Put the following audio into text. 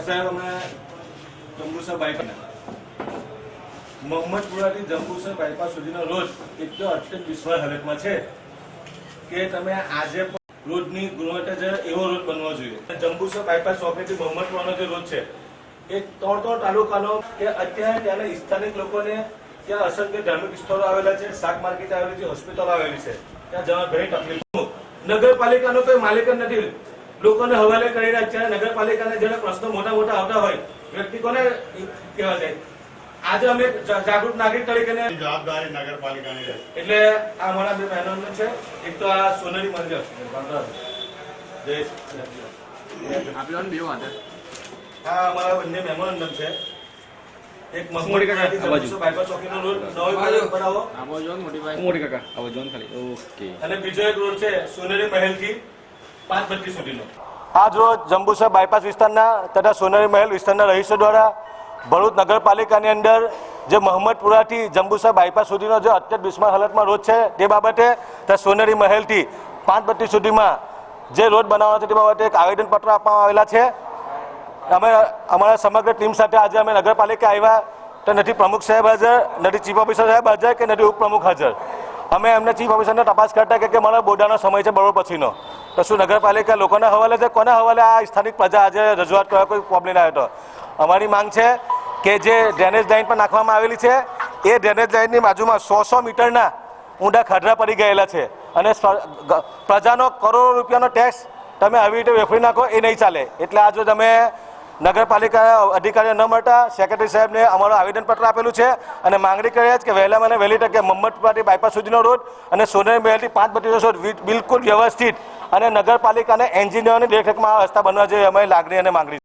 સાહેબ અમે Jambusar bypass મોહમ્મદપુરાથી Jambusar bypass સુધીનો રોડ એટલો અત્યંત વિશ્વાસ હાલતમાં છે કે તમે આજે પણ રોડની ગુણવત્તા છે એવો રોડ બનવો જોઈએ। જંબુસર બાયપાસ ચોકડીથી મોહમ્મદપુરાનો જે રોડ છે એ ત્રણ તાલુકાનો કે અત્યારે ત્યાંના સ્થાનિક લોકોને ત્યાં અસંખ્ય ધાર્મિક સ્થળો આવેલા છે, શાક માર્કેટ આવેલી છે, હોસ્પિટલ આવેલી છે, ત્યાં જવા ઘણી તકલીફ। નગરપાલિકાનો કોઈ માલિક નથી, લોકોને હવાલે કરીને અત્યારે નગરપાલિકાને જેના પ્રશ્નો મોટા મોટા આવતા હોય વ્યક્તિ કોને કહેવા જાય। આજે અમે જાગૃત નાગરિક તરીકે જવાબદારી નગરપાલિકાની છે। એટલે આ અમારા બે મહેમાનો છે, એક તો આ સોનેરી મંદિર હા અમારા બંને મહેમાનો છે, એક બાયપાસ ચોકીનો રોડ નવો બનાવો અને બીજો એક રોડ છે સોનેરી મહેલ થી 532 સુધીનો। આજ રોજ જંબુસર બાયપાસ વિસ્તારના તથા સોનેરી મહેલ વિસ્તારના રહીશો દ્વારા ભરૂચ નગરપાલિકાની અંદર જે મોહમ્મદપુરાથી જંબુસર બાયપાસ સુધીનો જે અત્યંત બિસ્માર હાલતમાં રોડ છે તે બાબતે તથા સોનેરી મહેલથી 532 સુધીમાં જે રોડ બનાવવાનો છે તે બાબતે એક આવેદનપત્ર આપવામાં આવેલા છે। અમે અમારા સમગ્ર ટીમ સાથે આજે અમે નગરપાલિકા આવ્યા તો નથી પ્રમુખ સાહેબ હાજર, નથી ચીફ ઓફિસર સાહેબ હાજર કે નથી ઉપપ્રમુખ હાજર। અમે એમને ચીફ ઓફિસરને તપાસ કરતા કે મારા બોર્ડાનો સમય છે બરોબર પછીનો, તો શું નગરપાલિકા લોકોના હવાલે છે, કોના હવાલે આ સ્થાનિક પ્રજા આજે રજૂઆત કરવા કોઈ પ્રોબ્લેમ આવ્યો હતો। અમારી માંગ છે કે જે ડ્રેનેજ લાઇન પર નાખવામાં આવેલી છે એ ડ્રેનેજ લાઇનની બાજુમાં 100 મીટરના ઊંડા ખાડરા પડી ગયેલા છે અને પ્રજાનો કરોડો રૂપિયાનો ટેક્સ તમે આવી રીતે વેફરી નાખો એ નહીં ચાલે। એટલે આજે તમે નગરપાલિકા અધિકારીઓ ન મળતા સેક્રેટરી સાહેબને અમારું આવેદનપત્ર આપેલું છે અને માંગણી કરી કે વહેલામાં વહેલી તકે મોહમ્મદપુરાથી બાયપાસ સુધીનો રોડ અને સોનેરી મહેલથી 532 રોડ બિલકુલ વ્યવસ્થિત અને નગરપાલિકાને એન્જિનિયરોની દેખરેખમાં આ રસ્તા બનવા જોઈએ, અમારી લાગણી અને માંગણી।